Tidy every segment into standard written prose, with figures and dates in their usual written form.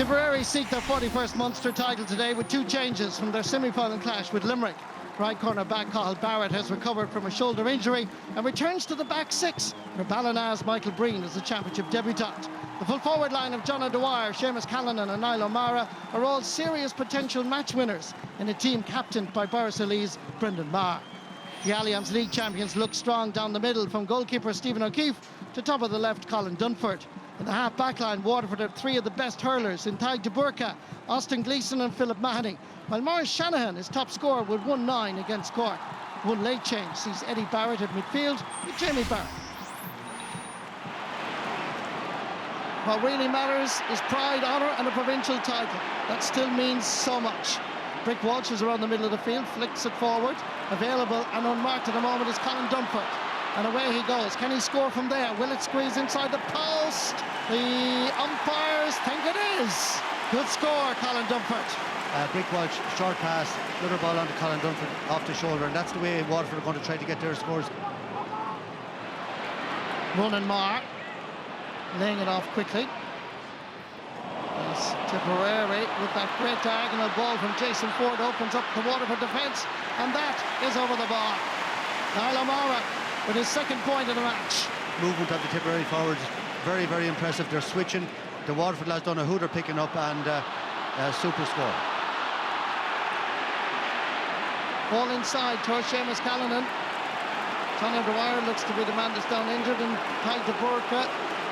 Tipperary seek their 41st Munster title today with two changes from their semi-final clash with Limerick. Right corner back Cathal Barrett has recovered from a shoulder injury and returns to the back six, where Ballina's Michael Breen is the championship debutant. The full forward line of John O'Dwyer, Seamus Callanan and Niall O'Mara are all serious potential match winners in a team captained by Borrisolee's Brendan Maher. The Allianz League champions look strong down the middle, from goalkeeper Stephen O'Keefe to top of the left Colin Dunford. In the half-back line, Waterford have three of the best hurlers in Tadhg de Burka, Austin Gleeson and Philip Mahoney, while Maurice Shanahan is top scorer with 1-9 against Cork. One late change sees Eddie Barrett at midfield with Jamie Barrett. What really matters is pride, honour and a provincial title. That still means so much. Brick Walsh is around the middle of the field, flicks it forward. Available and unmarked at the moment is Colin Dunford. And away he goes. Can he score from there? Will it squeeze inside the post? The umpires think it is. Good score, Colin Dunford. Brick Walsh, short pass, another ball onto Colin Dunford off the shoulder, and that's the way Waterford are going to try to get their scores. Ronan Maher laying it off quickly. As Tipperary, with that great diagonal ball from Jason Ford, opens up the Waterford defence, and that is over the bar. Niall O'Mara with his second point of the match. Movement of the Tipperary forwards, very, very impressive. They're switching. The Waterford lads don't know who they're picking up, and super score. Ball inside towards Seamus Callanan. John O'Dwyer looks to be the man that's down injured, and Tadhg de Burka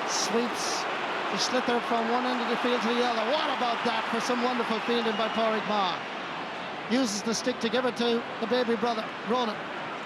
sweeps the slither from one end of the field to the other. What about that for some wonderful fielding by Pádraig Maher? Uses the stick to give it to the baby brother, Ronan.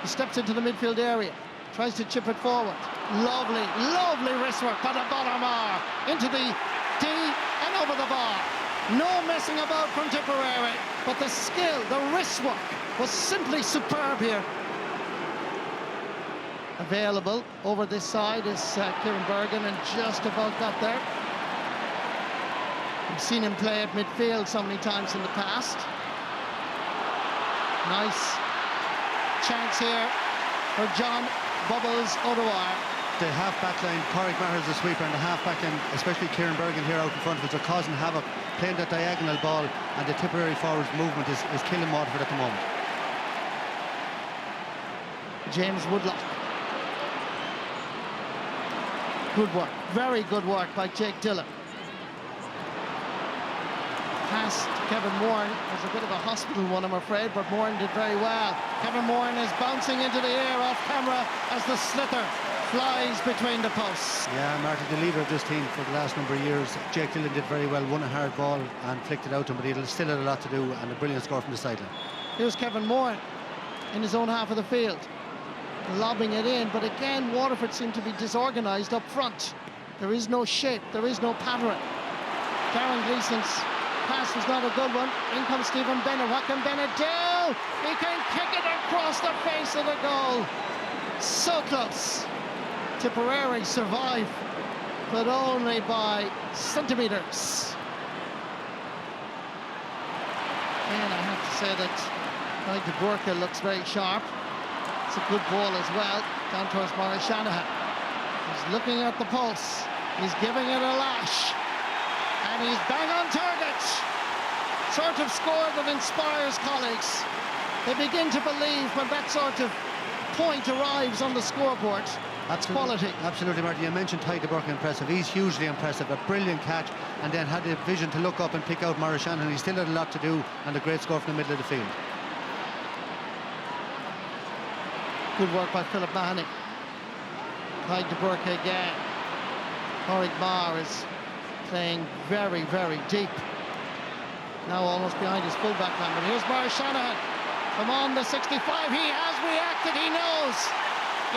He steps into the midfield area, tries to chip it forward. Lovely, lovely wrist work by the bottom bar into the D and over the bar. No messing about from Tipperary, but the skill, the wrist work was simply superb here. Available over this side is Kieran Bergen, and just about got there. We've seen him play at midfield so many times in the past. Nice chance here for John Bubbles O'Dwyer. The half-back line, Pádraig Maher is the sweeper, and the half-back line, especially Kieran Bergen here out in front of us, are causing havoc, playing that diagonal ball, and the Tipperary forwards movement is killing Waterford at the moment. James Woodlock. Good work, very good work by Jake Dillon. Past Kevin Moran was a bit of a hospital one, I'm afraid, but Moran did very well. Kevin Moran is bouncing into the air off camera as the slither flies between the posts. Yeah, Martin, the leader of this team for the last number of years, Jake Dillon did very well, won a hard ball and flicked it out to him, but he still had a lot to do, and a brilliant score from the sideline. Here's Kevin Moran in his own half of the field, lobbing it in, but again Waterford seem to be disorganised up front. There is no shape, there is no pattern. Darren Gleeson's pass was not a good one. In comes Stephen Bennett. What can Bennett do? He can kick it across the face of the goal. So close. Tipperary survive, but only by centimetres. And I have to say that Tadhg de Burka looks very sharp. It's a good ball as well, down towards Maurice Shanahan. He's looking at the pulse. He's giving it a lash. And he's bang on target. Sort of score that inspires colleagues. They begin to believe when that sort of point arrives on the scoreboard. That's quality. Absolutely, Martin. You mentioned Tadhg de Burka impressive. He's hugely impressive. A brilliant catch, and then had the vision to look up and pick out Maurice Shanahan. He still had a lot to do, and a great score from the middle of the field. Good work by Philip Mahoney. Tadhg de Burka again. Pádraig Maher is playing very, very deep. Now almost behind his full-back man, but here's Maurice Shanahan. Come on, the 65, he has reacted, he knows.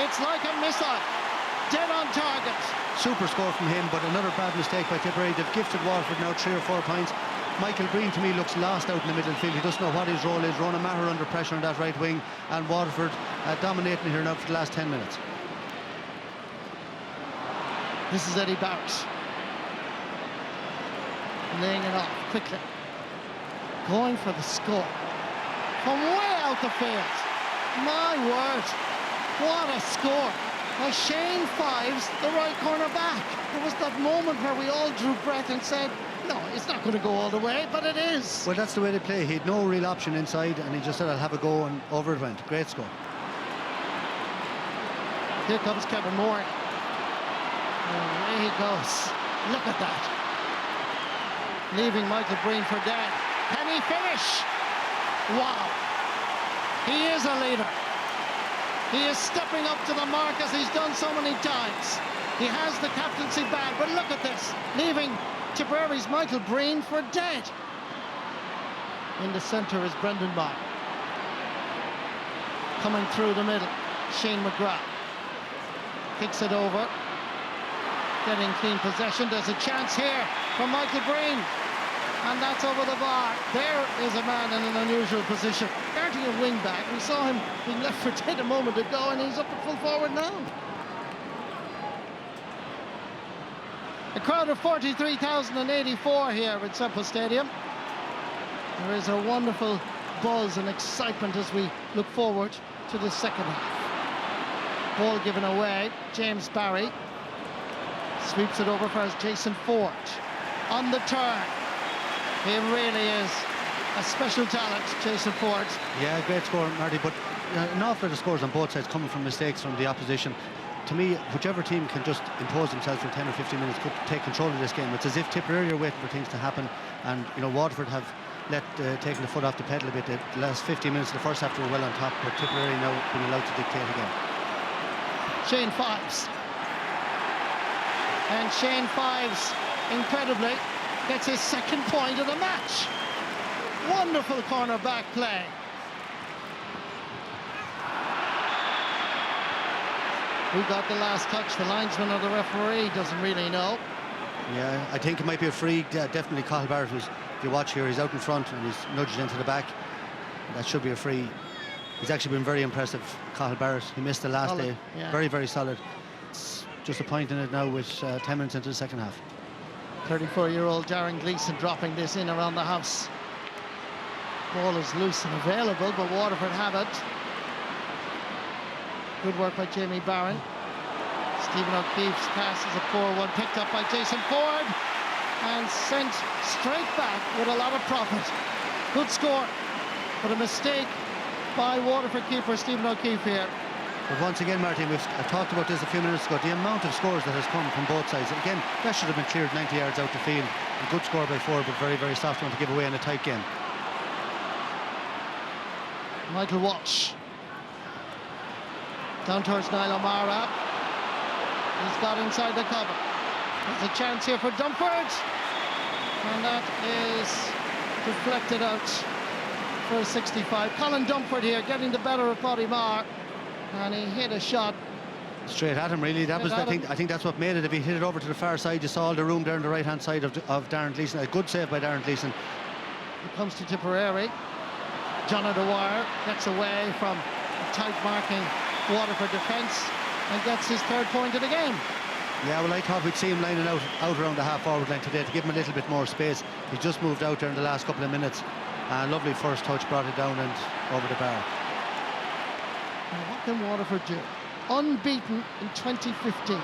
It's like a missile, dead on target. Super score from him, but another bad mistake by Tipperary. They've gifted Waterford now 3 or 4 points. Michael Breen, to me, looks lost out in the middle of the field. He doesn't know what his role is. Ronan Maher under pressure on that right wing, and Waterford dominating here now for the last 10 minutes. This is Eddie Barrett. Laying it off quickly. Going for the score. From way out the field. My word, what a score. Now Shane Fives, the right corner back. There was that moment where we all drew breath and said, no, it's not going to go all the way, but it is. Well, that's the way they play. He had no real option inside, and he just said, I'll have a go, and over it went. Great score. Here comes Kevin Moore. Away he goes. Look at that. Leaving Michael Breen for dead. Can he finish? Wow. He is a leader. He is stepping up to the mark as he's done so many times. He has the captaincy bad, but look at this. Leaving Tipperary's Michael Breen for dead. In the centre is Brendan Bond. Coming through the middle, Shane McGrath. Kicks it over. Getting clean possession. There's a chance here from Michael Breen. And that's over the bar. There is a man in an unusual position. Starting a wing back. We saw him being left for dead a moment ago, and he's up at full forward now. A crowd of 43,084 here at Semple Stadium. There is a wonderful buzz and excitement as we look forward to the second half. Ball given away. James Barry sweeps it over for Jason Ford. On the turn. He really is a special talent, Jason Ford. Yeah, great score, Marty, but an awful lot of scores on both sides coming from mistakes from the opposition. To me, whichever team can just impose themselves for 10 or 15 minutes could take control of this game. It's as if Tipperary are waiting for things to happen, and Waterford have taken the foot off the pedal a bit. The last 15 minutes of the first half were well on top, but Tipperary now being allowed to dictate again. Shane Fives. And Shane Fives, incredibly, gets his second point of the match. Wonderful corner-back play. Who got the last touch? The linesman or the referee? Doesn't really know. Yeah, I think it might be a free. Definitely Cathal Barrett, who's, if you watch here, he's out in front and he's nudged into the back. That should be a free. He's actually been very impressive, Cathal Barrett. He missed the last day. Yeah. Very, very solid. It's just a point in it now with 10 minutes into the second half. 34-year-old Darren Gleeson dropping this in around the house. Ball is loose and available, but Waterford have it. Good work by Jamie Barron. Stephen O'Keefe's pass is a poor one, picked up by Jason Ford and sent straight back with a lot of profit. Good score, but a mistake by Waterford keeper Stephen O'Keefe here. But once again, Martin, I talked about this a few minutes ago, the amount of scores that has come from both sides. Again, that should have been cleared 90 yards out the field. A good score by Ford, but very, very soft one to give away in a tight game. Michael Walsh. Down towards Niall O'Mara. He's got inside the cover. There's a chance here for Dumford. And that is deflected out for a 65. Colin Dumford here getting the better of Paddy Marr. And he hit a shot straight at him, really. That was, I think that's what made it. If he hit it over to the far side, you saw all the room there on the right-hand side of Darren Gleeson. A good save by Darren Gleeson. It comes to Tipperary. John O'Dwyer gets away from a tight marking Waterford defence and gets his third point of the game. Yeah, well, I thought we'd see him lining out around the half-forward line today to give him a little bit more space. He just moved out there in the last couple of minutes. Lovely first touch, brought it down and over the bar. Now, what can Waterford do? Unbeaten in 2015.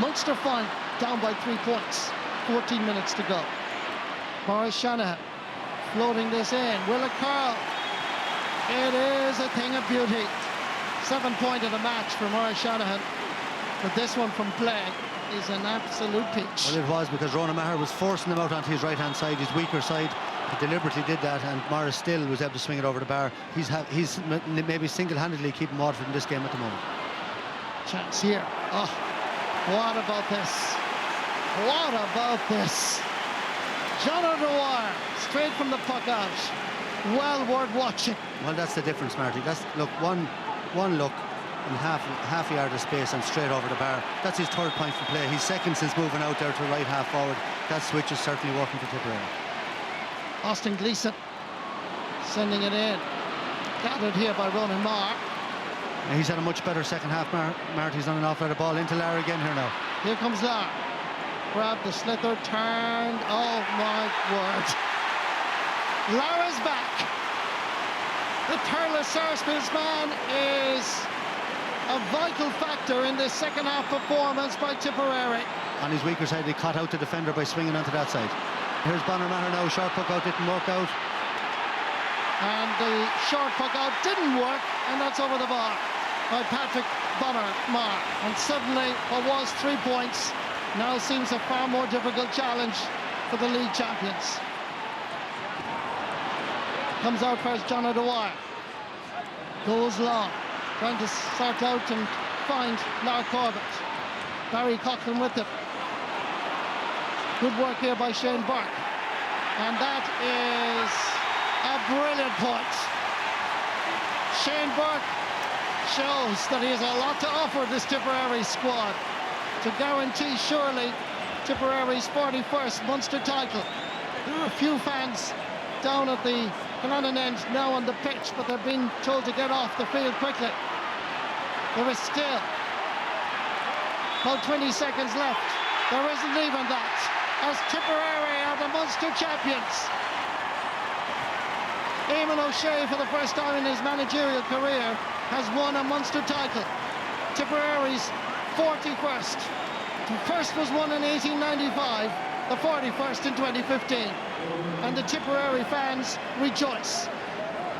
Munster final, down by 3 points. 14 minutes to go. Maurice Shanahan floating this in. Will it curl? It is a thing of beauty. 7 point of the match for Maurice Shanahan. But this one from play is an absolute peach. Well, it was, because Ronan Maher was forcing him out onto his right-hand side, his weaker side. He deliberately did that, and Morris still was able to swing it over the bar. He's maybe single-handedly keeping Waterford in this game at the moment. Chance here. Oh, what about this? What about this? John O'Dwyer, straight from the puck out. Well worth watching. Well, that's the difference, Marty. That's, look, one look in half a yard of space and straight over the bar. That's his third point for play. He's second since moving out there to right half forward. That switch is certainly working for Tipperary. Austin Gleeson sending it in. Gathered here by Ronan Marr. And he's had a much better second half, Marty's on an awful lot of ball into Lara again here now. Here comes Lara. Grabbed the slither, turned. Oh my word. Lara's back. The Thurles Sarsfields man is a vital factor in this second half performance by Tipperary. On his weaker side, he caught out the defender by swinging onto that side. Here's Bonner Maher now, short puck out, didn't work out. And the short puck out didn't work, and that's over the bar by Patrick Bonner Maher. And suddenly, what was 3 points now seems a far more difficult challenge for the league champions. Comes out first, John O'Dwyer. Goes long, trying to sort out and find Lark Corbett. Barry Coughlin with it. Good work here by Shane Burke. And that is a brilliant point. Shane Burke shows that he has a lot to offer this Tipperary squad to guarantee surely Tipperary's 41st Munster title. There are a few fans down at the Glennon end now on the pitch, but they're being told to get off the field quickly. There is still about 20 seconds left. There isn't even that, as Tipperary are the Munster champions. Eamon O'Shea, for the first time in his managerial career, has won a Munster title. Tipperary's 41st. The first was won in 1895, the 41st in 2015. And the Tipperary fans rejoice.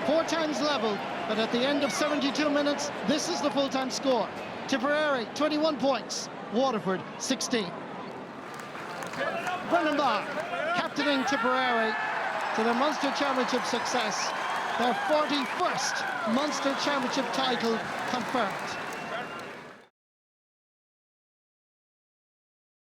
4 times level, but at the end of 72 minutes, this is the full-time score. Tipperary, 21 points. Waterford, 16. Brendan Barr, captaining Tipperary to the Munster Championship success. Their 41st Munster Championship title confirmed.